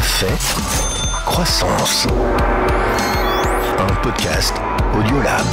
Café Croissance. Un podcast Audiolab.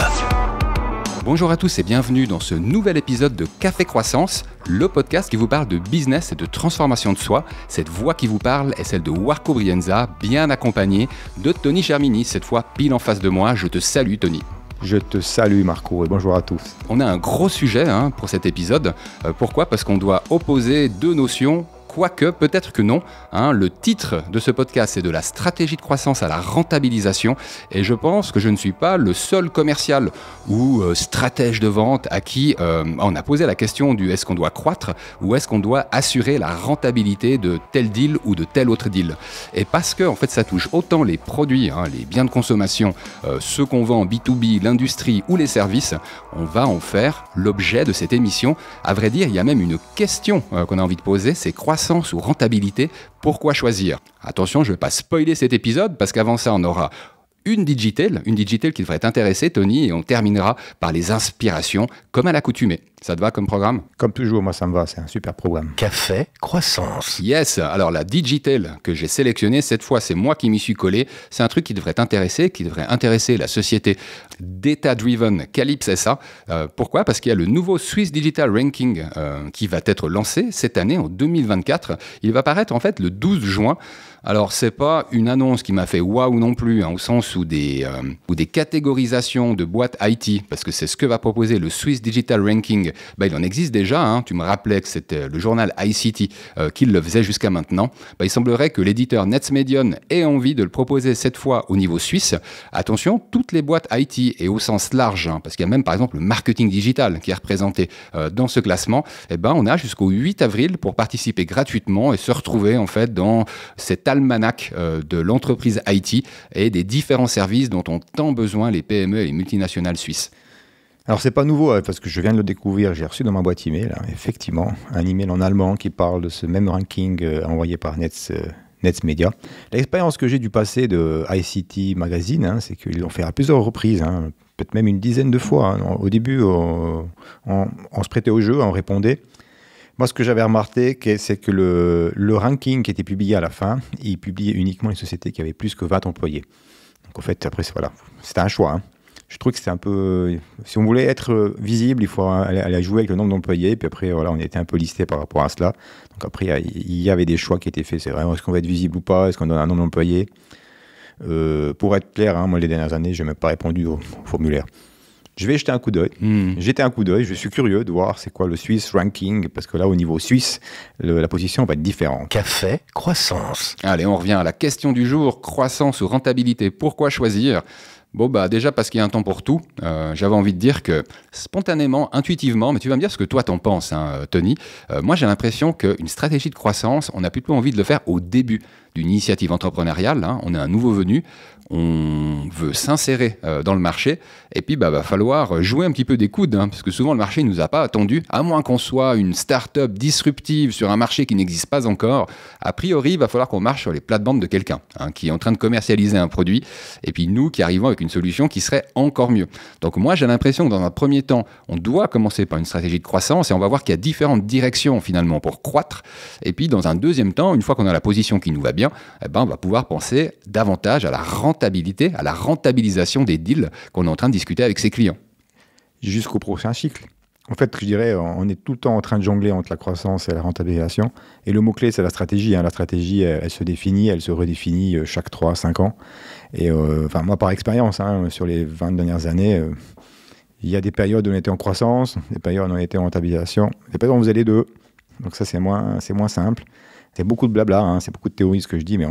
Bonjour à tous et bienvenue dans ce nouvel épisode de Café Croissance, le podcast qui vous parle de business et de transformation de soi. Cette voix qui vous parle est celle de Warco Brienza, bien accompagné de Tony Chermini, cette fois pile en face de moi. Je te salue Tony. Je te salue Marco et bonjour à tous. On a un gros sujet pour cet épisode. Pourquoi ? Parce qu'on doit opposer deux notions. Quoique, peut-être que non. Le titre de ce podcast, c'est de la stratégie de croissance à la rentabilisation. Et je pense que je ne suis pas le seul commercial ou stratège de vente à qui on a posé la question du est-ce qu'on doit croître ou est-ce qu'on doit assurer la rentabilité de tel deal ou de tel autre deal. Et parce que en fait, ça touche autant les produits, les biens de consommation, ceux qu'on vend en B2B, l'industrie ou les services, on va en faire l'objet de cette émission. À vrai dire, il y a même une question qu'on a envie de poser, c'est croissance ou rentabilité, pourquoi choisir ? Attention, je ne vais pas spoiler cet épisode parce qu'avant ça, on aura une digital qui devrait t'intéresser, Tony, et on terminera par les inspirations comme à l'accoutumée. Ça te va comme programme ? Comme toujours, moi ça me va, c'est un super programme. Café Croissance. Yes, alors la digital que j'ai sélectionnée, cette fois c'est moi qui m'y suis collé, c'est un truc qui devrait intéresser la société data-driven Calypse SA. Pourquoi ? Parce qu'il y a le nouveau Swiss Digital Ranking qui va être lancé cette année, en 2024. Il va paraître en fait le 12 juin. Alors, c'est pas une annonce qui m'a fait waouh non plus, au sens où des catégorisations de boîtes IT, parce que c'est ce que va proposer le Swiss Digital Ranking. Il en existe déjà. Tu me rappelais que c'était le journal ICT qui le faisait jusqu'à maintenant. Il semblerait que l'éditeur Netsmedion ait envie de le proposer cette fois au niveau suisse. Attention, toutes les boîtes IT et au sens large, parce qu'il y a même par exemple le marketing digital qui est représenté dans ce classement. On a jusqu'au 8 avril pour participer gratuitement et se retrouver en fait dans cet almanach de l'entreprise IT et des différents services dont ont tant besoin les PME et les multinationales suisses. Alors c'est pas nouveau parce que je viens de le découvrir, j'ai reçu dans ma boîte email, effectivement, un email en allemand qui parle de ce même ranking envoyé par Netsmedia. L'expérience que j'ai du passé de ICT Magazine, c'est qu'ils l'ont fait à plusieurs reprises, peut-être même une dizaine de fois. Au début, on se prêtait au jeu, on répondait. Moi, ce que j'avais remarqué, c'est que le ranking qui était publié à la fin, il publiait uniquement les sociétés qui avaient plus que 20 employés. Donc, en fait, après, c'était un choix. Je trouve que c'était un peu... Si on voulait être visible, il faut aller jouer avec le nombre d'employés. Puis après, on était un peu listé par rapport à cela. Donc après, il y avait des choix qui étaient faits. C'est vraiment, est-ce qu'on va être visible ou pas ? Est-ce qu'on donne un nombre d'employés ? Pour être clair, moi, les dernières années, je n'ai même pas répondu au formulaire. Je vais jeter un coup d'œil. Jeter un coup d'œil. Je suis curieux de voir c'est quoi le Swiss ranking, parce que là, au niveau suisse, la position va être différente. Café Croissance. Allez, on revient à la question du jour, croissance ou rentabilité, pourquoi choisir ? Déjà parce qu'il y a un temps pour tout, j'avais envie de dire que spontanément, intuitivement, mais tu vas me dire ce que toi t'en penses, Tony. Moi j'ai l'impression qu'une stratégie de croissance, on a plutôt envie de le faire au début d'une initiative entrepreneuriale. On est un nouveau venu, on veut s'insérer dans le marché, et puis va falloir jouer un petit peu des coudes, parce que souvent le marché ne nous a pas attendu, à moins qu'on soit une start-up disruptive sur un marché qui n'existe pas encore. A priori, il va falloir qu'on marche sur les plates-bandes de quelqu'un qui est en train de commercialiser un produit, et puis nous qui arrivons avec une solution qui serait encore mieux. Donc moi j'ai l'impression que dans un premier temps, on doit commencer par une stratégie de croissance, et on va voir qu'il y a différentes directions finalement pour croître, et puis dans un deuxième temps, une fois qu'on a la position qui nous va bien, on va pouvoir penser davantage à la rentabilité, à la rentabilisation des deals qu'on est en train de discuter avec ses clients. Jusqu'au prochain cycle. En fait, je dirais, on est tout le temps en train de jongler entre la croissance et la rentabilisation. Et le mot-clé, c'est la stratégie. La stratégie, elle se définit, elle se redéfinit chaque 3-5 ans. Et moi, par expérience, sur les 20 dernières années, il y a des périodes où on était en croissance, des périodes où on était en rentabilisation, des périodes où on faisait les deux. Donc ça, c'est moins simple. C'est beaucoup de blabla, c'est beaucoup de théorie ce que je dis, mais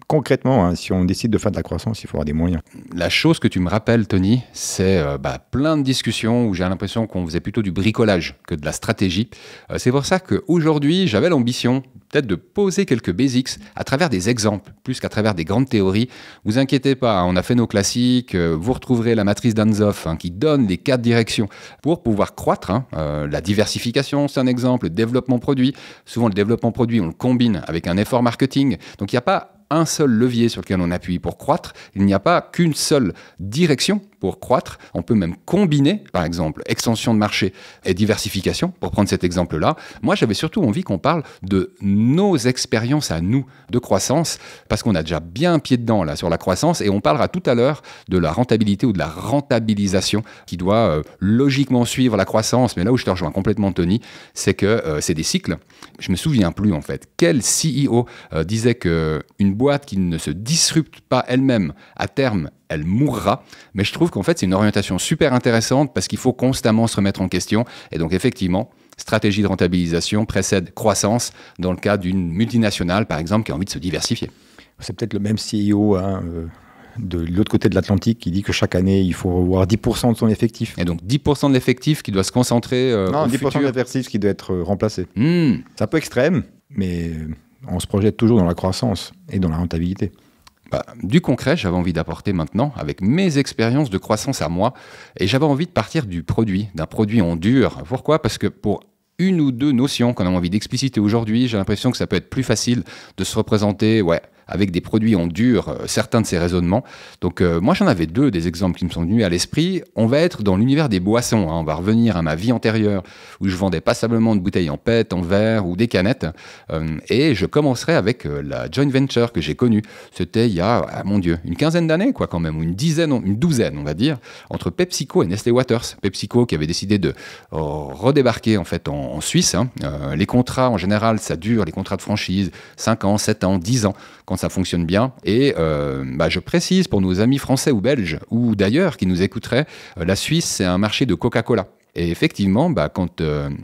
concrètement, si on décide de faire de la croissance, il faut avoir des moyens. La chose que tu me rappelles, Tony, c'est plein de discussions où j'ai l'impression qu'on faisait plutôt du bricolage que de la stratégie. C'est pour ça qu'aujourd'hui, j'avais l'ambition peut-être de poser quelques basics à travers des exemples, plus qu'à travers des grandes théories. Vous inquiétez pas, on a fait nos classiques, vous retrouverez la matrice d'Anzoff qui donne les 4 directions pour pouvoir croître. La diversification, c'est un exemple, le développement produit. Souvent, le développement produit, on le combine avec un effort marketing. Donc, il n'y a pas un seul levier sur lequel on appuie pour croître. Il n'y a pas qu'une seule direction pour croître. On peut même combiner, par exemple, extension de marché et diversification, pour prendre cet exemple-là. Moi, j'avais surtout envie qu'on parle de nos expériences à nous de croissance, parce qu'on a déjà bien un pied dedans là, sur la croissance, et on parlera tout à l'heure de la rentabilité ou de la rentabilisation qui doit logiquement suivre la croissance. Mais là où je te rejoins complètement, Tony, c'est que c'est des cycles. Je me souviens plus, en fait, quel CEO disait qu'une boîte qui ne se disrupte pas elle-même, à terme, elle mourra. Mais je trouve qu'en fait, c'est une orientation super intéressante parce qu'il faut constamment se remettre en question. Et donc, effectivement, stratégie de rentabilisation précède croissance dans le cas d'une multinationale, par exemple, qui a envie de se diversifier. C'est peut-être le même CEO de l'autre côté de l'Atlantique qui dit que chaque année, il faut revoir 10% de son effectif. Et donc 10% de l'effectif qui doit se concentrer non, au 10% futur. de l'effectif qui doit être remplacé. C'est un peu extrême, mais on se projette toujours dans la croissance et dans la rentabilité. Du concret, j'avais envie d'apporter maintenant, avec mes expériences de croissance à moi, et j'avais envie de partir du produit, d'un produit en dur. Pourquoi ? Parce que pour une ou deux notions qu'on a envie d'expliciter aujourd'hui, j'ai l'impression que ça peut être plus facile de se représenter, avec des produits en dur, certains de ces raisonnements. Donc moi, j'en avais deux, des exemples qui me sont venus à l'esprit. On va être dans l'univers des boissons. On va revenir à ma vie antérieure, où je vendais passablement de bouteilles en PET, en verre ou des canettes. Et je commencerai avec la joint venture que j'ai connue. C'était il y a, mon Dieu, une quinzaine d'années, quoi, quand même, ou une douzaine, on va dire, entre PepsiCo et Nestlé Waters. PepsiCo qui avait décidé de redébarquer, en fait, en Suisse. Les contrats, en général, ça dure, les contrats de franchise, 5 ans, 7 ans, 10 ans, quand ça fonctionne bien. Et je précise pour nos amis français ou belges, ou d'ailleurs qui nous écouteraient, la Suisse, c'est un marché de Coca-Cola. Et effectivement, quand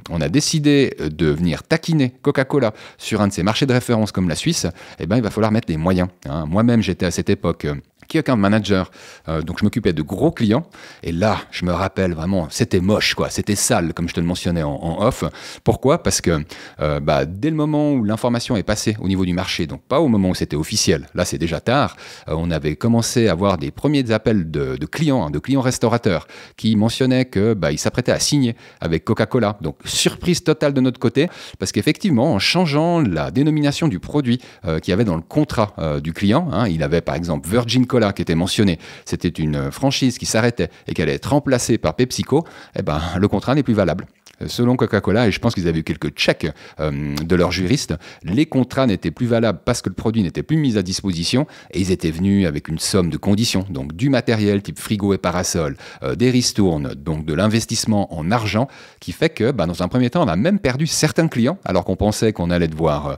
on a décidé de venir taquiner Coca-Cola sur un de ces marchés de référence comme la Suisse, il va falloir mettre les moyens. Moi-même, j'étais à cette époque key account manager, donc je m'occupais de gros clients. Et là, je me rappelle vraiment, c'était moche, quoi. C'était sale, comme je te le mentionnais en off. Pourquoi ? Parce que dès le moment où l'information est passée au niveau du marché, donc pas au moment où c'était officiel, là c'est déjà tard, on avait commencé à avoir des premiers appels de clients, de clients restaurateurs, qui mentionnaient qu'ils s'apprêtaient à signer avec Coca-Cola. Donc surprise totale de notre côté, parce qu'effectivement, en changeant la dénomination du produit qu'il y avait dans le contrat du client, il avait par exemple Virgin Cola qui était mentionné, c'était une franchise qui s'arrêtait et qui allait être remplacée par PepsiCo, le contrat n'est plus valable. Selon Coca-Cola, et je pense qu'ils avaient eu quelques checks de leurs juristes, les contrats n'étaient plus valables parce que le produit n'était plus mis à disposition et ils étaient venus avec une somme de conditions, donc du matériel type frigo et parasol, des ristournes, donc de l'investissement en argent, qui fait que dans un premier temps, on a même perdu certains clients alors qu'on pensait qu'on allait devoir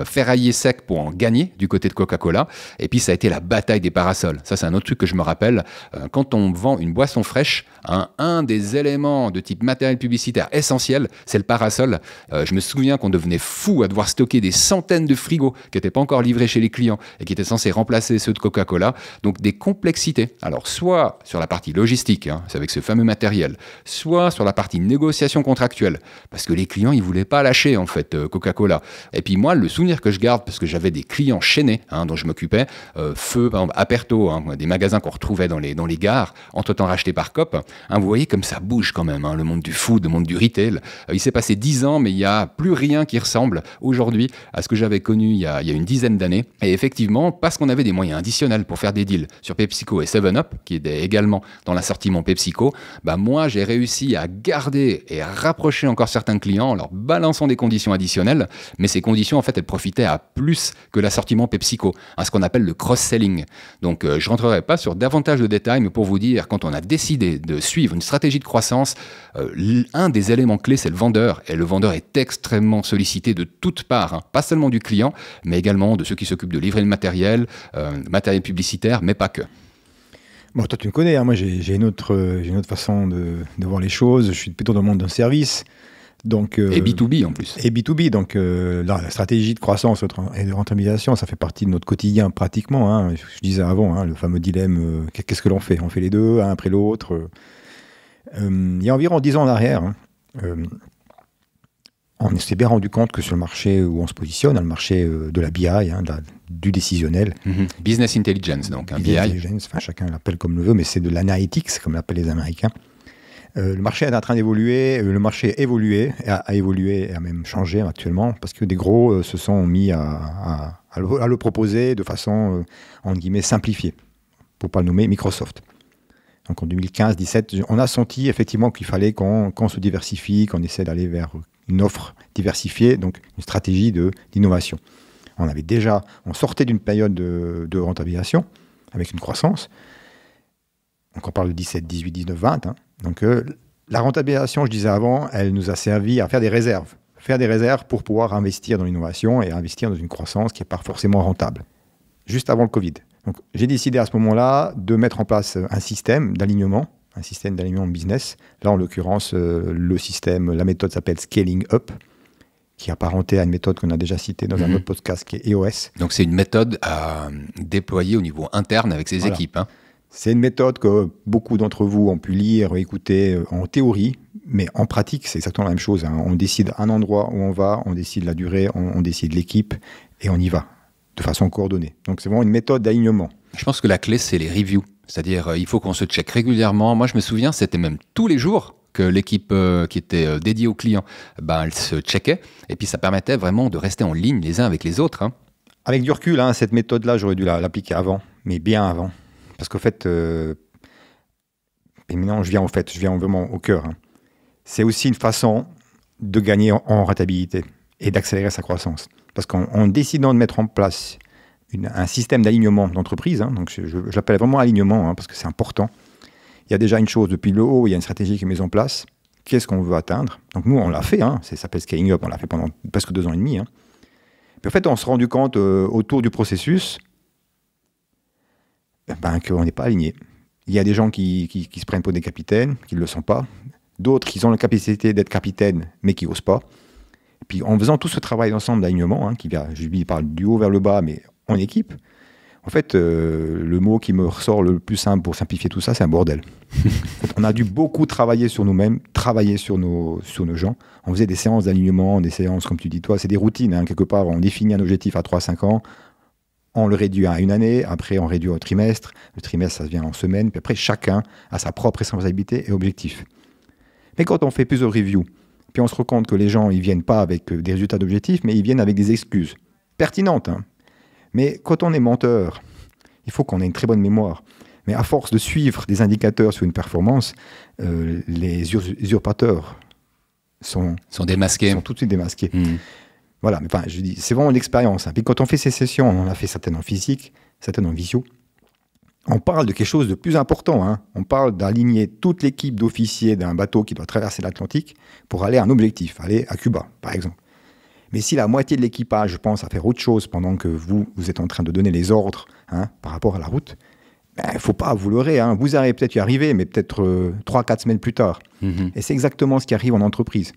ferrailler sec pour en gagner du côté de Coca-Cola. Et puis ça a été la bataille des parasols. Ça, c'est un autre truc que je me rappelle. Quand on vend une boisson fraîche, un des éléments de type matériel publicitaire essentiel, c'est le parasol. Je me souviens qu'on devenait fou à devoir stocker des centaines de frigos qui n'étaient pas encore livrés chez les clients et qui étaient censés remplacer ceux de Coca-Cola. Donc des complexités. Alors soit sur la partie logistique, c'est avec ce fameux matériel, soit sur la partie négociation contractuelle, parce que les clients, ils voulaient pas lâcher en fait Coca-Cola. Et puis moi, le souvenir que je garde, parce que j'avais des clients chaînés dont je m'occupais, Feu, par exemple, Aperto, des magasins qu'on retrouvait dans les gares, entre-temps rachetés par Coop. Vous voyez comme ça bouge quand même, le monde du food, le monde du retail. Il s'est passé 10 ans, mais il n'y a plus rien qui ressemble aujourd'hui à ce que j'avais connu il y a une dizaine d'années. Et effectivement, parce qu'on avait des moyens additionnels pour faire des deals sur PepsiCo et 7up, qui étaient également dans l'assortiment PepsiCo, moi, j'ai réussi à garder et à rapprocher encore certains clients en leur balançant des conditions additionnelles. Mais ces conditions, en fait, elles profitaient à plus que l'assortiment PepsiCo, à ce qu'on appelle le cross-selling. Donc, je ne rentrerai pas sur davantage de détails, mais pour vous dire, quand on a décidé de suivre une stratégie de croissance, un des éléments clés, c'est le vendeur. Et le vendeur est extrêmement sollicité de toutes parts, pas seulement du client, mais également de ceux qui s'occupent de livrer le matériel publicitaire, mais pas que. Bon, toi, tu me connais, moi j'ai une autre façon de voir les choses. Je suis plutôt dans le monde d'un service. Donc, et B2B en plus. Et B2B, donc la stratégie de croissance et de rentabilisation, ça fait partie de notre quotidien pratiquement. Je disais avant, le fameux dilemme, qu'est-ce que l'on fait ? On fait les deux, un après l'autre. Il y a environ 10 ans en arrière, on s'est bien rendu compte que sur le marché où on se positionne, le marché de la BI, du décisionnel. Business Intelligence, donc, BI. Intelligence, chacun l'appelle comme le veut, mais c'est de l'analytics, comme l'appellent les Américains. Le marché est en train d'évoluer, le marché a évolué et a même changé actuellement, parce que des gros se sont mis à le proposer de façon, entre guillemets, simplifiée, pour ne pas le nommer Microsoft. Donc en 2015-17, on a senti effectivement qu'il fallait qu'on se diversifie, qu'on essaie d'aller vers une offre diversifiée, donc une stratégie d'innovation. On sortait d'une période de rentabilisation avec une croissance. Donc on parle de 17, 18, 19, 20. Hein. Donc la rentabilisation, je disais avant, elle nous a servi à faire des réserves. Faire des réserves pour pouvoir investir dans l'innovation et investir dans une croissance qui n'est pas forcément rentable. Juste avant le Covid. Donc j'ai décidé à ce moment-là de mettre en place un système d'alignement business. Là, en l'occurrence, la méthode s'appelle Scaling Up, qui est apparentée à une méthode qu'on a déjà citée dans un autre podcast qui est EOS. Donc c'est une méthode à déployer au niveau interne avec ses équipes. Hein. C'est une méthode que beaucoup d'entre vous ont pu lire, écouter en théorie, mais en pratique, c'est exactement la même chose. Hein. On décide un endroit où on va, on décide la durée, on décide l'équipe, et on y va, de façon coordonnée. Donc c'est vraiment une méthode d'alignement. Je pense que la clé, c'est les reviews. C'est-à-dire, il faut qu'on se check régulièrement. Moi, je me souviens, c'était même tous les jours que l'équipe qui était dédiée aux clients, elle se checkait. Et puis, ça permettait vraiment de rester en ligne les uns avec les autres. Hein. Avec du recul, hein, cette méthode-là, j'aurais dû l'appliquer avant, mais bien avant. Parce qu'au fait, et maintenant, je viens vraiment au cœur. Hein. C'est aussi une façon de gagner en rentabilité et d'accélérer sa croissance. Parce qu'en décidant de mettre en place un système d'alignement d'entreprise, hein, donc je l'appelle vraiment alignement, hein, parce que c'est important. Il y a déjà une chose, depuis le haut, il y a une stratégie qui est mise en place. Qu'est-ce qu'on veut atteindre? Donc nous, on l'a fait, hein, ça s'appelle Scaling Up, on l'a fait pendant presque 2 ans et demi. Hein. Puis en fait, on s'est rendu compte autour du processus qu'on n'est pas aligné. Il y a des gens qui se prennent pour des capitaines, qui ne le sont pas. D'autres qui ont la capacité d'être capitaines, mais qui n'osent pas. Et puis en faisant tout ce travail d'ensemble d'alignement, hein, je parle du haut vers le bas, mais en équipe, en fait, le mot qui me ressort le plus simple pour simplifier tout ça, c'est un bordel. On a dû beaucoup travailler sur nous-mêmes, travailler sur nos gens. On faisait des séances d'alignement, des séances, comme tu dis toi, c'est des routines, hein, quelque part. On définit un objectif à 3-5 ans, on le réduit à 1 année, après on réduit au trimestre. Le trimestre, ça se vient en semaine, puis après, chacun a sa propre responsabilité et objectif. Mais quand on fait plusieurs reviews, puis on se rend compte que les gens, ils viennent pas avec des résultats d'objectifs, mais ils viennent avec des excuses pertinentes, hein. Mais quand on est menteur, il faut qu'on ait une très bonne mémoire. Mais à force de suivre des indicateurs sur une performance, les usurpateurs sont démasqués. Sont tout de suite démasqués. Voilà, mais enfin, je dis, c'est vraiment l'expérience. Hein. Puis quand on fait ces sessions, on en a fait certaines en physique, certaines en visio, on parle de quelque chose de plus important. Hein. On parle d'aligner toute l'équipe d'officiers d'un bateau qui doit traverser l'Atlantique pour aller à un objectif, aller à Cuba, par exemple. Mais si la moitié de l'équipage pense à faire autre chose pendant que vous êtes en train de donner les ordres, hein, par rapport à la route, il ne faut pas vous leurrer. Hein. Vous allez peut-être y arriver, mais peut-être 3-4 semaines plus tard. Et c'est exactement ce qui arrive en entreprise.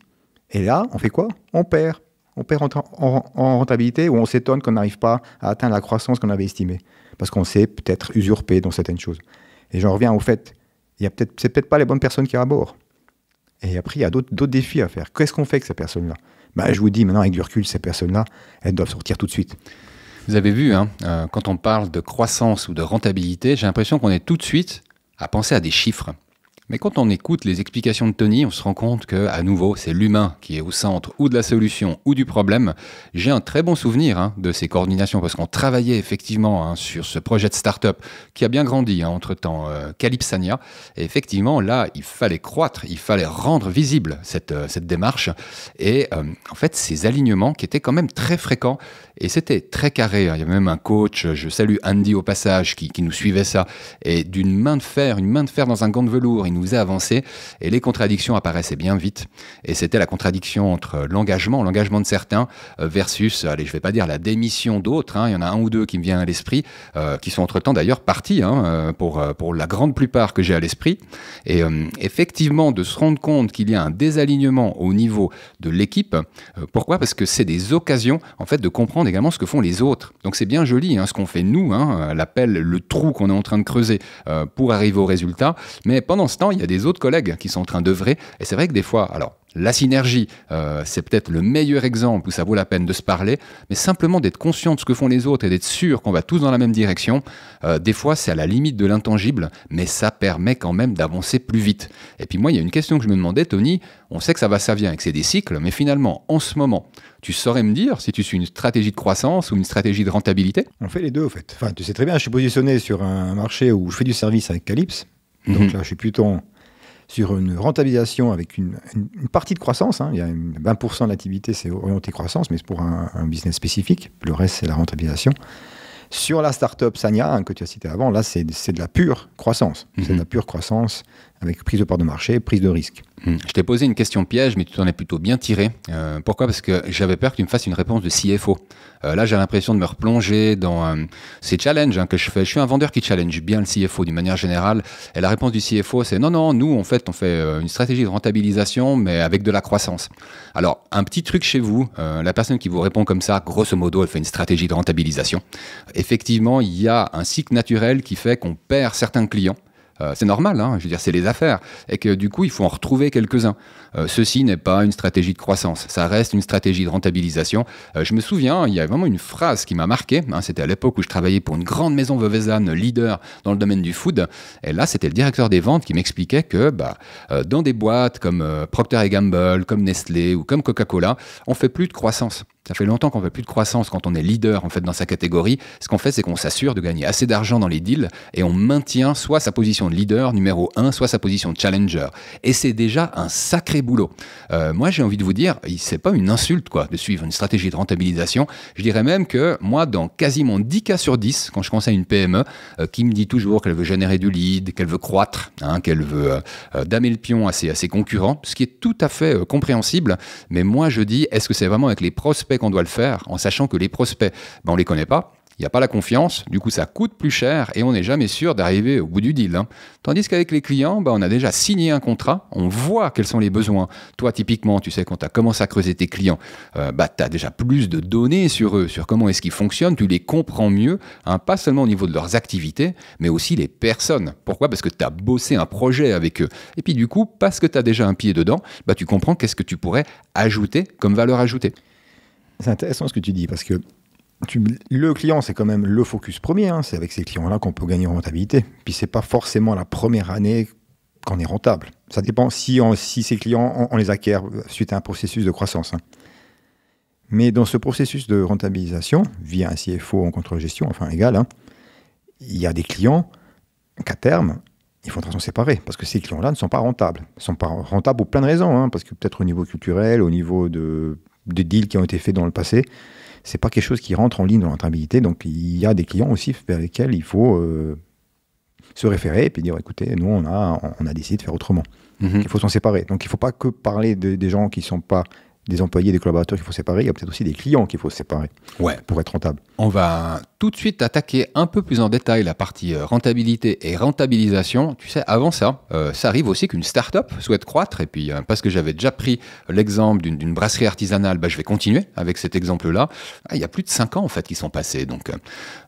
Et là, on fait quoi? On perd. On perd en rentabilité, ou on s'étonne qu'on n'arrive pas à atteindre la croissance qu'on avait estimée. Parce qu'on s'est peut-être usurpé dans certaines choses. Et j'en reviens au fait, c'est peut-être pas les bonnes personnes qui sont à bord. Et après, il y a d'autres défis à faire. Qu'est-ce qu'on fait avec ces personnes-là? Je vous dis maintenant, avec du recul, ces personnes-là, elles doivent sortir tout de suite. Vous avez vu, hein, quand on parle de croissance ou de rentabilité, j'ai l'impression qu'on est tout de suite à penser à des chiffres. Mais quand on écoute les explications de Tony, on se rend compte qu'à nouveau, c'est l'humain qui est au centre ou de la solution ou du problème. J'ai un très bon souvenir de ces coordinations parce qu'on travaillait effectivement sur ce projet de start-up qui a bien grandi entre-temps, Calypsania. Et effectivement, là, il fallait croître, il fallait rendre visible cette démarche. Et en fait, ces alignements qui étaient quand même très fréquents et c'était très carré. Il y avait même un coach, je salue Andy au passage, qui nous suivait ça. Et d'une main de fer, dans un gant de velours, il nous a avancé et les contradictions apparaissaient bien vite. Et c'était la contradiction entre l'engagement de certains versus, allez, je vais pas dire la démission d'autres. Il y en a un ou deux qui me viennent à l'esprit, qui sont entre-temps d'ailleurs partis, pour la grande plupart que j'ai à l'esprit. Et effectivement, de se rendre compte qu'il y a un désalignement au niveau de l'équipe. Pourquoi? Parce que c'est des occasions, en fait, de comprendre également ce que font les autres. Donc c'est bien joli, ce qu'on fait nous, l'appel, le trou qu'on est en train de creuser pour arriver au résultat. Mais pendant ce temps, il y a des autres collègues qui sont en train d'œuvrer. Et c'est vrai que des fois, alors, la synergie, c'est peut-être le meilleur exemple où ça vaut la peine de se parler, mais simplement d'être conscient de ce que font les autres et d'être sûr qu'on va tous dans la même direction, des fois c'est à la limite de l'intangible, mais ça permet quand même d'avancer plus vite. Et puis moi, il y a une question que je me demandais, Tony, on sait que ça vient et que c'est des cycles, mais finalement, en ce moment, tu saurais me dire si tu suis une stratégie de croissance ou une stratégie de rentabilité? On fait les deux, en fait. Enfin, tu sais très bien, je suis positionné sur un marché où je fais du service avec Calypse. Donc là, je suis plutôt sur une rentabilisation avec une partie de croissance. Il y a 20% de l'activité, c'est orienté croissance, mais c'est pour un business spécifique. Le reste, c'est la rentabilisation. Sur la startup Sania, que tu as cité avant, là, c'est de la pure croissance. C'est de la pure croissance avec prise de part de marché, prise de risque. Je t'ai posé une question piège, mais tu t'en es plutôt bien tiré. Pourquoi ? Parce que j'avais peur que tu me fasses une réponse de CFO. Là, j'ai l'impression de me replonger dans ces challenges que je fais. Je suis un vendeur qui challenge bien le CFO d'une manière générale. Et la réponse du CFO, c'est non, nous, en fait, on fait une stratégie de rentabilisation, mais avec de la croissance. Alors, un petit truc chez vous, la personne qui vous répond comme ça, grosso modo, elle fait une stratégie de rentabilisation. Effectivement, il y a un cycle naturel qui fait qu'on perd certains clients. C'est normal, je veux dire, c'est les affaires. Et que du coup, il faut en retrouver quelques-uns. Ceci n'est pas une stratégie de croissance, ça reste une stratégie de rentabilisation. Je me souviens, il y a vraiment une phrase qui m'a marqué. C'était à l'époque où je travaillais pour une grande maison veuvezane, leader dans le domaine du food. Et là, c'était le directeur des ventes qui m'expliquait que dans des boîtes comme Procter & Gamble, comme Nestlé ou comme Coca-Cola, on fait plus de croissance. Ça fait longtemps qu'on ne fait plus de croissance quand on est leader en fait dans sa catégorie. Ce qu'on fait, c'est qu'on s'assure de gagner assez d'argent dans les deals et on maintient soit sa position de leader numéro 1, soit sa position de challenger. Et c'est déjà un sacré boulot. Moi, j'ai envie de vous dire, c'est pas une insulte de suivre une stratégie de rentabilisation. Je dirais même que moi, dans quasiment 10 cas sur 10, quand je conseille une PME qui me dit toujours qu'elle veut générer du lead, qu'elle veut croître, qu'elle veut damer le pion à ses concurrents, ce qui est tout à fait compréhensible. Mais moi, je dis, est-ce que c'est vraiment avec les prospects qu'on doit le faire, en sachant que les prospects, on ne les connaît pas, il n'y a pas la confiance, du coup ça coûte plus cher et on n'est jamais sûr d'arriver au bout du deal. Tandis qu'avec les clients, on a déjà signé un contrat, on voit quels sont les besoins. Toi, typiquement, tu sais, quand tu as commencé à creuser tes clients, tu as déjà plus de données sur eux, sur comment est-ce qu'ils fonctionnent, tu les comprends mieux, pas seulement au niveau de leurs activités, mais aussi les personnes. Pourquoi ? Parce que tu as bossé un projet avec eux. Et puis du coup, parce que tu as déjà un pied dedans, tu comprends qu'est-ce que tu pourrais ajouter comme valeur ajoutée. C'est intéressant ce que tu dis, parce que le client, c'est quand même le focus premier. C'est avec ces clients-là qu'on peut gagner en rentabilité. Puis, ce n'est pas forcément la première année qu'on est rentable. Ça dépend si ces clients, on les acquiert suite à un processus de croissance. Mais dans ce processus de rentabilisation, via un CFO en contre-gestion, enfin égal, il y a des clients qu'à terme, il faut de façon séparée, parce que ces clients-là ne sont pas rentables. Ils ne sont pas rentables pour plein de raisons, parce que peut-être au niveau culturel, au niveau des deals qui ont été faits dans le passé, c'est pas quelque chose qui rentre en ligne dans la rentabilité. Donc il y a des clients aussi vers lesquels il faut se référer et puis dire écoutez, nous on a décidé de faire autrement. Il faut s'en séparer. Donc il ne faut pas que parler des gens qui ne sont pas des employés, des collaborateurs qu'il faut séparer, il y a peut-être aussi des clients qu'il faut séparer pour être rentable. On va tout de suite attaquer un peu plus en détail la partie rentabilité et rentabilisation. Tu sais, avant ça, ça arrive aussi qu'une start-up souhaite croître. Et puis, parce que j'avais déjà pris l'exemple d'une brasserie artisanale, je vais continuer avec cet exemple-là. Il y a plus de 5 ans, en fait, qui sont passés. Donc,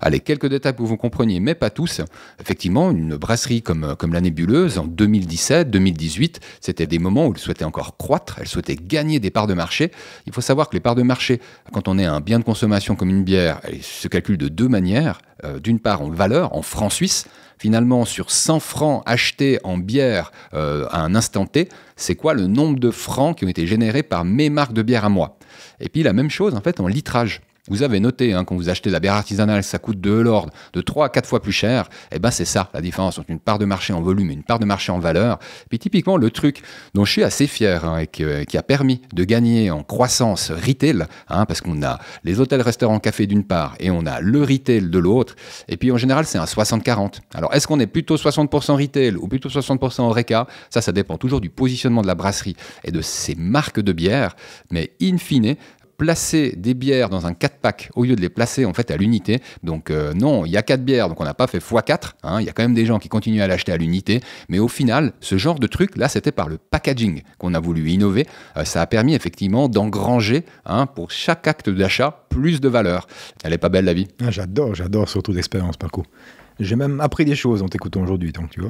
allez, quelques détails pour que vous compreniez, mais pas tous. Effectivement, une brasserie comme la Nébuleuse, en 2017, 2018, c'était des moments où elle souhaitait encore croître, elle souhaitait gagner des parts de marché. Il faut savoir que les parts de marché, quand on est un bien de consommation comme une bière, elles se calculent de 2 manières. D'une part en valeur, en francs suisses. Finalement, sur 100 francs achetés en bière à un instant T, c'est quoi le nombre de francs qui ont été générés par mes marques de bière à moi ? Et puis la même chose en fait en litrage. Vous avez noté, quand vous achetez de la bière artisanale, ça coûte de l'ordre de 3 à 4 fois plus cher. C'est ça, la différence entre une part de marché en volume et une part de marché en valeur. Puis typiquement, le truc dont je suis assez fier et qui a permis de gagner en croissance retail, parce qu'on a les hôtels, restaurants, cafés d'une part et on a le retail de l'autre. Et puis en général, c'est un 60-40. Alors, est-ce qu'on est plutôt 60% retail ou plutôt 60% Horeca ? Ça dépend toujours du positionnement de la brasserie et de ses marques de bière. Mais in fine, placer des bières dans un 4-pack au lieu de les placer en fait à l'unité. Donc non, il y a 4 bières, donc on n'a pas fait x4. Il y a quand même des gens qui continuent à l'acheter à l'unité. Mais au final, ce genre de truc, là, c'était par le packaging qu'on a voulu innover. Ça a permis effectivement d'engranger pour chaque acte d'achat plus de valeur. Elle est pas belle la vie ? J'adore surtout l'expérience par contre. J'ai même appris des choses en t'écoutant aujourd'hui, donc tu vois.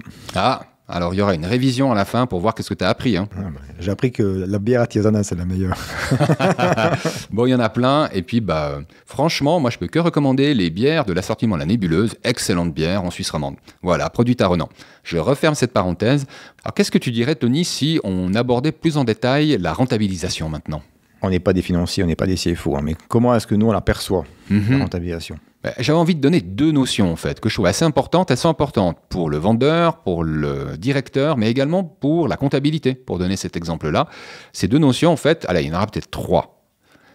Alors, il y aura une révision à la fin pour voir qu'est-ce que tu as appris. J'ai appris que la bière artisanale, c'est la meilleure. Bon, il y en a plein. Et puis, franchement, moi, je peux que recommander les bières de l'assortiment La Nébuleuse. Excellente bière en Suisse romande. Voilà, produit à Renan. Je referme cette parenthèse. Alors, qu'est-ce que tu dirais, Tony, si on abordait plus en détail la rentabilisation maintenant ? On n'est pas des financiers, on n'est pas des CFO. Mais comment est-ce que nous, on la perçoit, la rentabilisation ? J'avais envie de donner deux notions, en fait, que je trouve assez importantes. Elles sont importantes pour le vendeur, pour le directeur, mais également pour la comptabilité, pour donner cet exemple-là. Ces deux notions, en fait, allez, il y en aura peut-être trois.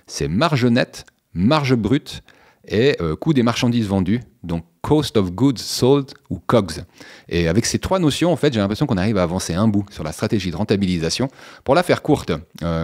C'est marge nette, marge brute et coût des marchandises vendues, donc Cost of Goods Sold ou COGS. Et avec ces trois notions, en fait, j'ai l'impression qu'on arrive à avancer un bout sur la stratégie de rentabilisation. Pour la faire courte,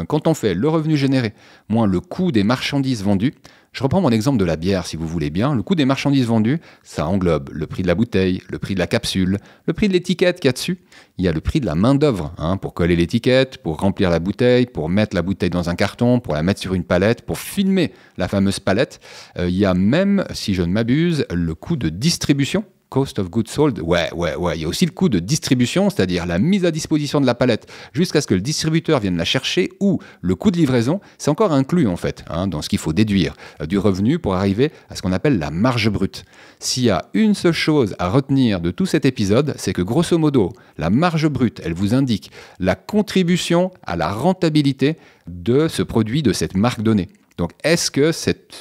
quand on fait le revenu généré moins le coût des marchandises vendues, je reprends mon exemple de la bière, si vous voulez bien. Le coût des marchandises vendues, ça englobe le prix de la bouteille, le prix de la capsule, le prix de l'étiquette qu'il y a dessus. Il y a le prix de la main-d'œuvre pour coller l'étiquette, pour remplir la bouteille, pour mettre la bouteille dans un carton, pour la mettre sur une palette, pour filmer la fameuse palette. Il y a même, si je ne m'abuse, le coût de distribution. Cost of goods sold, ouais. Il y a aussi le coût de distribution, c'est-à-dire la mise à disposition de la palette jusqu'à ce que le distributeur vienne la chercher, ou le coût de livraison, c'est encore inclus en fait, dans ce qu'il faut déduire du revenu pour arriver à ce qu'on appelle la marge brute. S'il y a une seule chose à retenir de tout cet épisode, c'est que grosso modo, la marge brute, elle vous indique la contribution à la rentabilité de ce produit, de cette marque donnée. Donc, est-ce que cette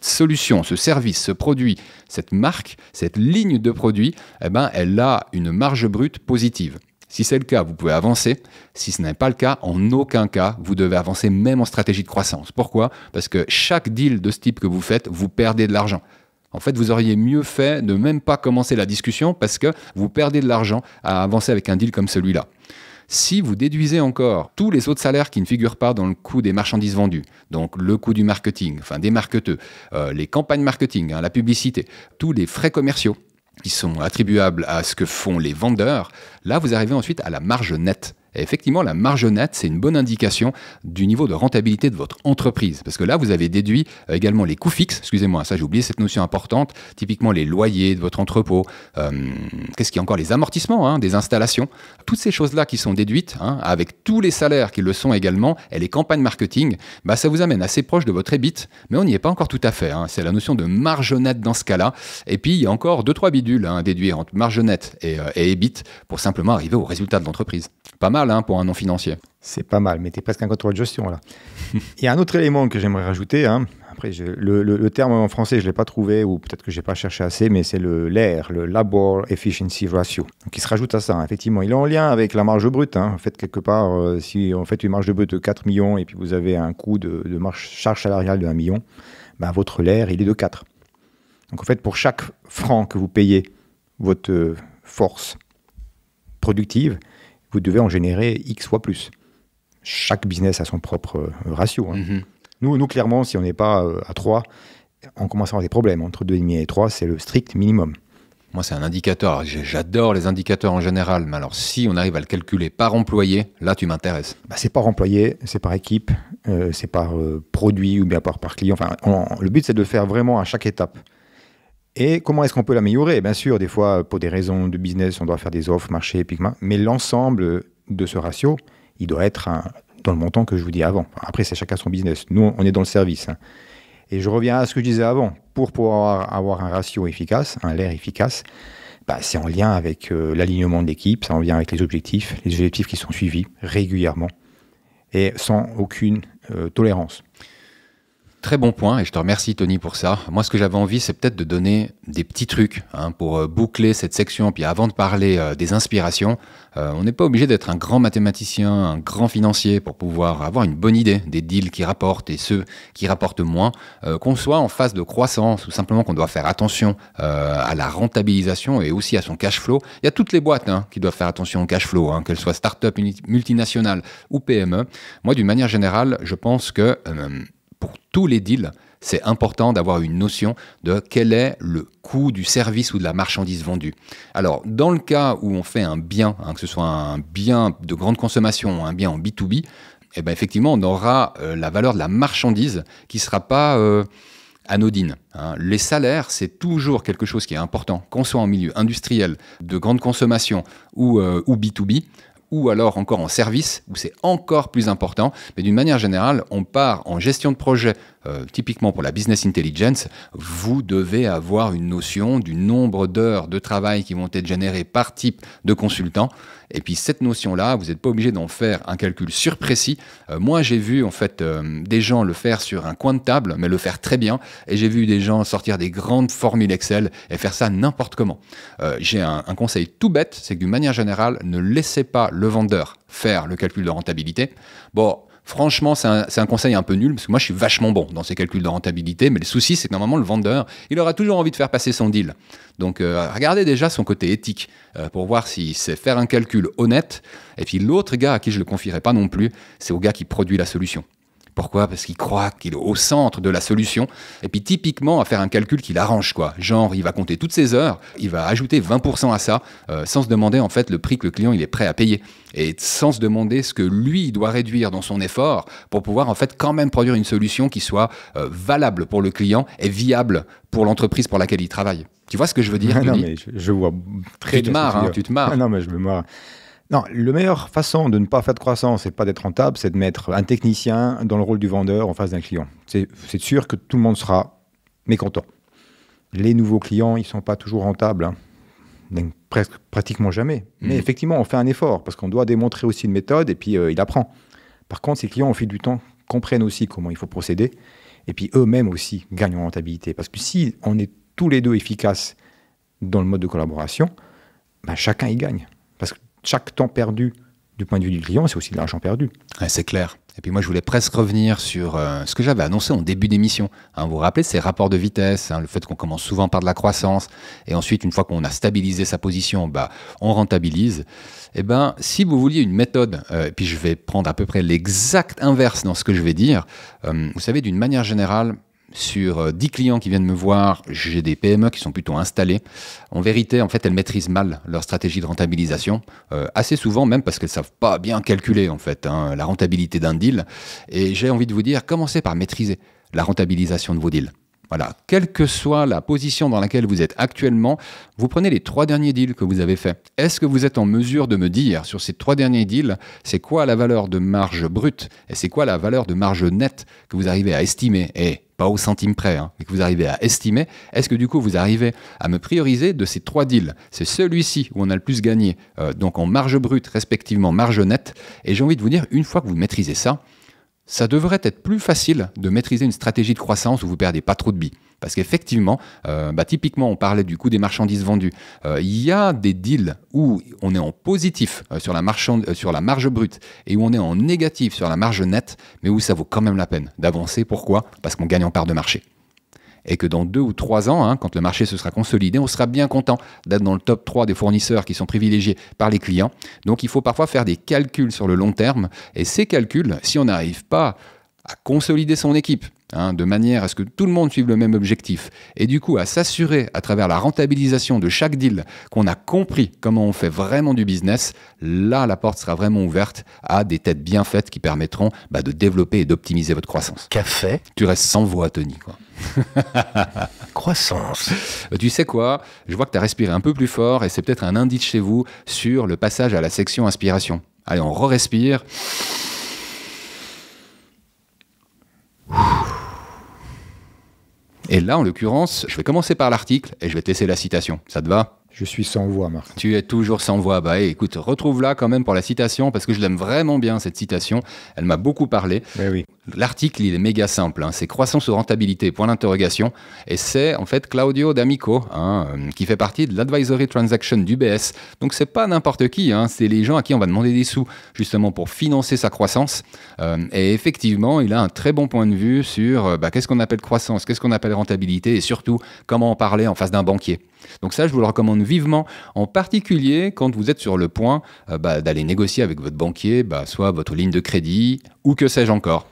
solution, ce service, ce produit, cette marque, cette ligne de produit, elle a une marge brute positive? Si c'est le cas, vous pouvez avancer. Si ce n'est pas le cas, en aucun cas, vous devez avancer même en stratégie de croissance. Pourquoi? Parce que chaque deal de ce type que vous faites, vous perdez de l'argent. En fait, vous auriez mieux fait de même pas commencer la discussion parce que vous perdez de l'argent à avancer avec un deal comme celui-là. Si vous déduisez encore tous les autres salaires qui ne figurent pas dans le coût des marchandises vendues, donc le coût du marketing, enfin des marketeurs, les campagnes marketing, la publicité, tous les frais commerciaux qui sont attribuables à ce que font les vendeurs, là vous arrivez ensuite à la marge nette. Et effectivement, la marge nette, c'est une bonne indication du niveau de rentabilité de votre entreprise. Parce que là, vous avez déduit également les coûts fixes. Excusez-moi, ça j'ai oublié cette notion importante. Typiquement les loyers de votre entrepôt. Qu'est-ce qu'il y a encore? Les amortissements des installations. Toutes ces choses-là qui sont déduites, avec tous les salaires qui le sont également, et les campagnes marketing, ça vous amène assez proche de votre EBIT. Mais on n'y est pas encore tout à fait. C'est la notion de marge nette dans ce cas-là. Et puis, il y a encore 2-3 bidules à déduire entre marge nette et EBIT pour simplement arriver au résultat de l'entreprise. Pas mal pour un non financier. C'est pas mal, mais tu es presque un contrôle de gestion là. Il y a un autre élément que j'aimerais rajouter. Après, le terme en français, je ne l'ai pas trouvé, ou peut-être que je n'ai pas cherché assez, mais c'est le LER, le Labor Efficiency Ratio. Donc, il se rajoute à ça. Effectivement, il est en lien avec la marge brute. En fait, quelque part, si on fait une marge brute de 4 millions et puis vous avez un coût de charge salariale de 1 million, votre LER, il est de 4. Donc, en fait, pour chaque franc que vous payez votre force productive, vous devez en générer X fois plus. Chaque business a son propre ratio. Nous, clairement, si on n'est pas à 3, on commence à avoir des problèmes. Entre 2,5 et 3, c'est le strict minimum. Moi, c'est un indicateur. J'adore les indicateurs en général, mais alors si on arrive à le calculer par employé, là, tu m'intéresses. C'est par employé, c'est par équipe, c'est par produit ou bien par client. Enfin, le but, c'est de le faire vraiment à chaque étape. Et comment est-ce qu'on peut l'améliorer? Bien sûr, des fois, pour des raisons de business, on doit faire des offres, marché, épiquement, mais l'ensemble de ce ratio, il doit être dans le montant que je vous dis avant. Après, c'est chacun son business. Nous, on est dans le service. Et je reviens à ce que je disais avant. Pour pouvoir avoir un ratio efficace, un LER efficace, c'est en lien avec l'alignement de l'équipe, c'est en lien avec les objectifs qui sont suivis régulièrement et sans aucune tolérance. Très bon point, et je te remercie Tony pour ça. Moi, ce que j'avais envie, c'est peut-être de donner des petits trucs pour boucler cette section. Puis avant de parler des inspirations, on n'est pas obligé d'être un grand mathématicien, un grand financier pour pouvoir avoir une bonne idée des deals qui rapportent et ceux qui rapportent moins. Qu'on soit en phase de croissance ou simplement qu'on doit faire attention à la rentabilisation et aussi à son cash flow. Il y a toutes les boîtes qui doivent faire attention au cash flow, qu'elles soient start-up, multinationales ou PME. Moi, d'une manière générale, je pense que pour tous les deals, c'est important d'avoir une notion de quel est le coût du service ou de la marchandise vendue. Alors, dans le cas où on fait un bien, que ce soit un bien de grande consommation ou un bien en B2B, effectivement, on aura la valeur de la marchandise qui ne sera pas anodine. Les salaires, c'est toujours quelque chose qui est important, qu'on soit en milieu industriel, de grande consommation ou B2B, ou alors encore en service, où c'est encore plus important. Mais d'une manière générale, on part en gestion de projet typiquement pour la business intelligence, vous devez avoir une notion du nombre d'heures de travail qui vont être générées par type de consultant. Et puis cette notion-là, vous n'êtes pas obligé d'en faire un calcul surprécis. Moi, j'ai vu en fait des gens le faire sur un coin de table, mais le faire très bien. Et j'ai vu des gens sortir des grandes formules Excel et faire ça n'importe comment. J'ai un conseil tout bête, c'est que d'une manière générale, ne laissez pas le vendeur faire le calcul de rentabilité. Bon, franchement, c'est un conseil un peu nul, parce que moi, je suis vachement bon dans ces calculs de rentabilité, mais le souci, c'est que normalement, le vendeur, il aura toujours envie de faire passer son deal. Donc, regardez déjà son côté éthique pour voir s'il sait faire un calcul honnête. Et puis, l'autre gars à qui je ne le confierai pas non plus, c'est au gars qui produit la solution. Pourquoi ? Parce qu'il croit qu'il est au centre de la solution. Et puis typiquement, à faire un calcul qui l'arrange, quoi. Genre, il va compter toutes ses heures, il va ajouter 20% à ça, sans se demander en fait le prix que le client il est prêt à payer. Et sans se demander ce que lui il doit réduire dans son effort pour pouvoir en fait quand même produire une solution qui soit valable pour le client et viable pour l'entreprise pour laquelle il travaille. Tu vois ce que je veux dire ? Non, mais je vois très bien. Tu te marres. Non, mais je me marre. Non, la meilleure façon de ne pas faire de croissance et pas d'être rentable, c'est de mettre un technicien dans le rôle du vendeur en face d'un client. C'est sûr que tout le monde sera mécontent. Les nouveaux clients, ils ne sont pas toujours rentables, hein. Pratiquement jamais. Mais effectivement, on fait un effort parce qu'on doit démontrer aussi une méthode et puis il apprend. Par contre, ces clients, au fil du temps, comprennent aussi comment il faut procéder et puis eux-mêmes aussi gagnent en rentabilité. Parce que si on est tous les deux efficaces dans le mode de collaboration, ben, chacun y gagne. Parce que chaque temps perdu du point de vue du client, c'est aussi de l'argent perdu. Ouais, c'est clair. Et puis moi, je voulais presque revenir sur ce que j'avais annoncé en début d'émission. Vous vous rappelez, ces rapports de vitesse, le fait qu'on commence souvent par de la croissance, et ensuite, une fois qu'on a stabilisé sa position, on rentabilise. Eh ben, si vous vouliez une méthode, et puis je vais prendre à peu près l'exact inverse dans ce que je vais dire, vous savez, d'une manière générale, sur 10 clients qui viennent me voir, j'ai des PME qui sont plutôt installées. En vérité, en fait, elles maîtrisent mal leur stratégie de rentabilisation, assez souvent même parce qu'elles ne savent pas bien calculer en fait, la rentabilité d'un deal. Et j'ai envie de vous dire, commencez par maîtriser la rentabilisation de vos deals. Voilà, quelle que soit la position dans laquelle vous êtes actuellement, vous prenez les 3 derniers deals que vous avez faits. Est-ce que vous êtes en mesure de me dire, sur ces 3 derniers deals, c'est quoi la valeur de marge brute et c'est quoi la valeur de marge nette que vous arrivez à estimer, et pas au centime près, mais que vous arrivez à estimer? Est-ce que du coup vous arrivez à me prioriser de ces 3 deals? C'est celui-ci où on a le plus gagné, donc en marge brute, respectivement marge nette. Et j'ai envie de vous dire, une fois que vous maîtrisez ça, ça devrait être plus facile de maîtriser une stratégie de croissance où vous ne perdez pas trop de billes. Parce qu'effectivement, typiquement, on parlait du coût des marchandises vendues. Il y a des deals où on est en positif sur la marge brute et où on est en négatif sur la marge nette, mais où ça vaut quand même la peine d'avancer. Pourquoi ? Parce qu'on gagne en part de marché. Et que dans 2 ou 3 ans, quand le marché se sera consolidé, on sera bien content d'être dans le top 3 des fournisseurs qui sont privilégiés par les clients. Donc il faut parfois faire des calculs sur le long terme. Et ces calculs, si on n'arrive pas à consolider son équipe, de manière à ce que tout le monde suive le même objectif, et du coup à s'assurer à travers la rentabilisation de chaque deal qu'on a compris comment on fait vraiment du business, là la porte sera vraiment ouverte à des têtes bien faites qui permettront de développer et d'optimiser votre croissance. Café. Tu restes sans voix, Tony, quoi. Croissance. Tu sais quoi ? Je vois que tu as respiré un peu plus fort et c'est peut-être un indice chez vous sur le passage à la section inspiration. Allez, on re-respire. Et là, en l'occurrence, je vais commencer par l'article et je vais te laisser la citation. Ça te va ? Je suis sans voix, Marc. Tu es toujours sans voix. Écoute, retrouve-la quand même pour la citation, parce que je l'aime vraiment bien, cette citation. Elle m'a beaucoup parlé. Oui. L'article, il est méga simple. C'est croissance ou rentabilité, point d'interrogation. Et c'est en fait Claudio D'Amico, qui fait partie de l'Advisory Transaction d'UBS. Donc, c'est pas n'importe qui. C'est les gens à qui on va demander des sous, justement, pour financer sa croissance. Et effectivement, il a un très bon point de vue sur qu'est-ce qu'on appelle croissance, qu'est-ce qu'on appelle rentabilité, et surtout, comment en parler en face d'un banquier. Donc ça, je vous le recommande vivement, en particulier quand vous êtes sur le point d'aller négocier avec votre banquier, soit votre ligne de crédit, ou que sais-je encore.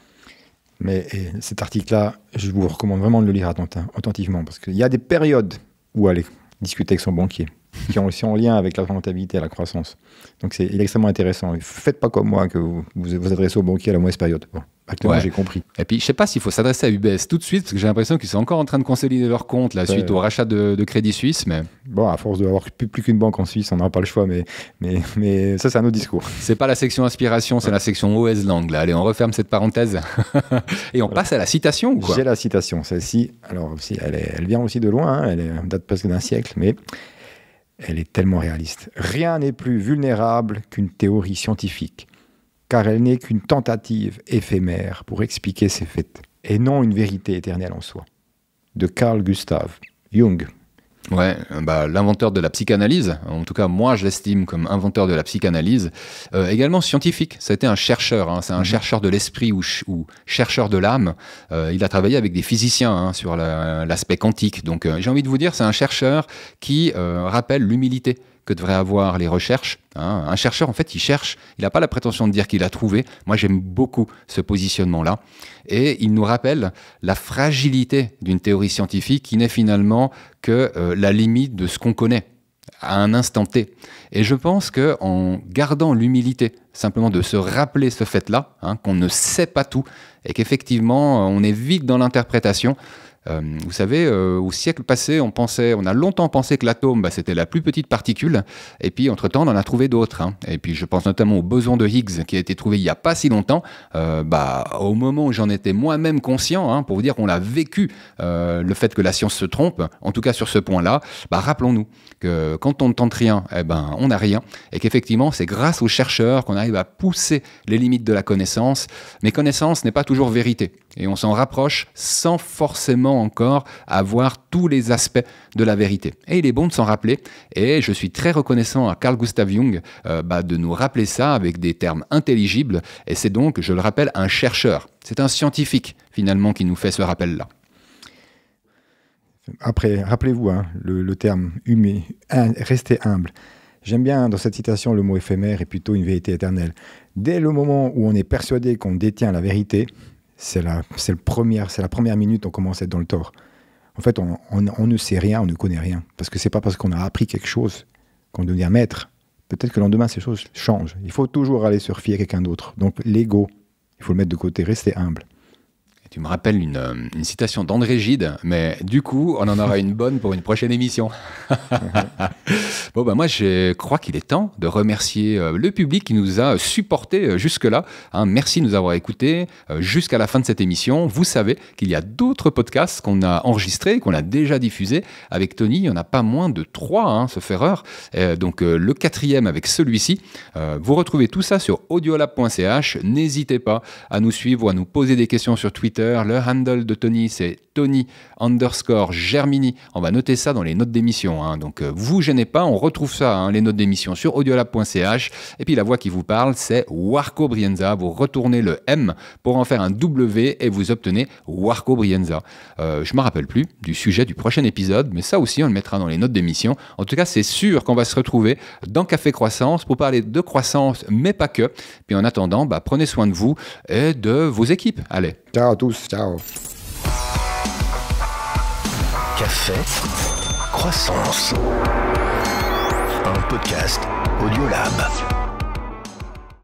Mais cet article-là, je vous recommande vraiment de le lire attentivement, parce qu'il y a des périodes où aller discuter avec son banquier, qui ont aussi en lien avec la rentabilité et la croissance. Donc il est extrêmement intéressant. Faites pas comme moi, que vous vous adressez au banquier à la mauvaise période. Bon, Actuellement, Ouais. j'ai compris. Et puis, je sais pas s'il faut s'adresser à UBS tout de suite, parce que j'ai l'impression qu'ils sont encore en train de consolider leur compte là, suite au rachat de Crédit Suisse. Mais Bon, à force d'avoir plus qu'une banque en Suisse, on n'aura pas le choix, mais ça, c'est un autre discours. c'est pas la section inspiration, c'est la section OS Langue. Là. Allez, on referme cette parenthèse. Et on passe à la citation ou quoi? J'ai la citation, celle-ci. Alors, aussi, elle vient aussi de loin, hein, elle date presque d'un siècle, mais elle est tellement réaliste. Rien n'est plus vulnérable qu'une théorie scientifique, car elle n'est qu'une tentative éphémère pour expliquer ses faits, et non une vérité éternelle en soi. De Carl Gustav Jung. Ouais, l'inventeur de la psychanalyse, en tout cas moi je l'estime comme inventeur de la psychanalyse, également scientifique, ça a été un chercheur, hein, c'est un chercheur de l'esprit ou chercheur de l'âme, il a travaillé avec des physiciens hein, sur l'aspect quantique, donc j'ai envie de vous dire c'est un chercheur qui rappelle l'humilité que devraient avoir les recherches. Hein. Un chercheur, en fait, il cherche, il n'a pas la prétention de dire qu'il a trouvé. Moi, j'aime beaucoup ce positionnement-là. Et il nous rappelle la fragilité d'une théorie scientifique qui n'est finalement que la limite de ce qu'on connaît à un instant T. Et je pense qu'en gardant l'humilité, simplement de se rappeler ce fait-là, hein, qu'on ne sait pas tout, et qu'effectivement, on est vite dans l'interprétation. Vous savez, au siècle passé, on a longtemps pensé que l'atome, c'était la plus petite particule, et puis entre-temps, on en a trouvé d'autres. Hein. Et puis je pense notamment au boson de Higgs, qui a été trouvé il n'y a pas si longtemps. Au moment où j'en étais moi-même conscient, hein, pour vous dire qu'on l'a vécu, le fait que la science se trompe, en tout cas sur ce point-là, rappelons-nous que quand on ne tente rien, on n'a rien, et qu'effectivement, c'est grâce aux chercheurs qu'on arrive à pousser les limites de la connaissance. Mais connaissance n'est pas toujours vérité, et on s'en rapproche sans forcément encore avoir tous les aspects de la vérité. Et il est bon de s'en rappeler, et je suis très reconnaissant à Carl Gustav Jung de nous rappeler ça avec des termes intelligibles, et c'est donc, je le rappelle, un chercheur. C'est un scientifique, finalement, qui nous fait ce rappel-là. Après, rappelez-vous hein, le terme humain, rester humble. J'aime bien dans cette citation le mot éphémère et plutôt une vérité éternelle. Dès le moment où on est persuadé qu'on détient la vérité, c'est la première minute où on commence à être dans le tort. En fait, on ne sait rien, on ne connaît rien. Parce que c'est pas parce qu'on a appris quelque chose qu'on devient maître. Peut-être que le lendemain, ces choses changent. Il faut toujours aller se refier à quelqu'un d'autre. Donc l'ego, il faut le mettre de côté, rester humble. Tu me rappelles une citation d'André Gide, mais du coup, on en aura une bonne pour une prochaine émission. Bon, moi, je crois qu'il est temps de remercier le public qui nous a supportés jusque-là. Hein, merci de nous avoir écoutés jusqu'à la fin de cette émission. Vous savez qu'il y a d'autres podcasts qu'on a enregistrés, qu'on a déjà diffusés. Avec Tony, il n'y en a pas moins de 3, hein, sauf erreur. Donc, le 4e avec celui-ci. Vous retrouvez tout ça sur audiolab.ch. N'hésitez pas à nous suivre ou à nous poser des questions sur Twitter. Le handle de Tony, c'est Tony_Germini. On va noter ça dans les notes d'émission. Hein. Donc, vous gênez pas, on retrouve ça, hein, les notes d'émission sur audiolab.ch. Et puis, la voix qui vous parle, c'est Warco Brienza. Vous retournez le M pour en faire un W et vous obtenez Warco Brienza. Je me rappelle plus du sujet du prochain épisode, mais ça aussi, on le mettra dans les notes d'émission. En tout cas, c'est sûr qu'on va se retrouver dans Café Croissance pour parler de croissance, mais pas que. Puis, en attendant, prenez soin de vous et de vos équipes. Allez. Ciao à tous, ciao. Café Croissance. Un podcast Audiolab.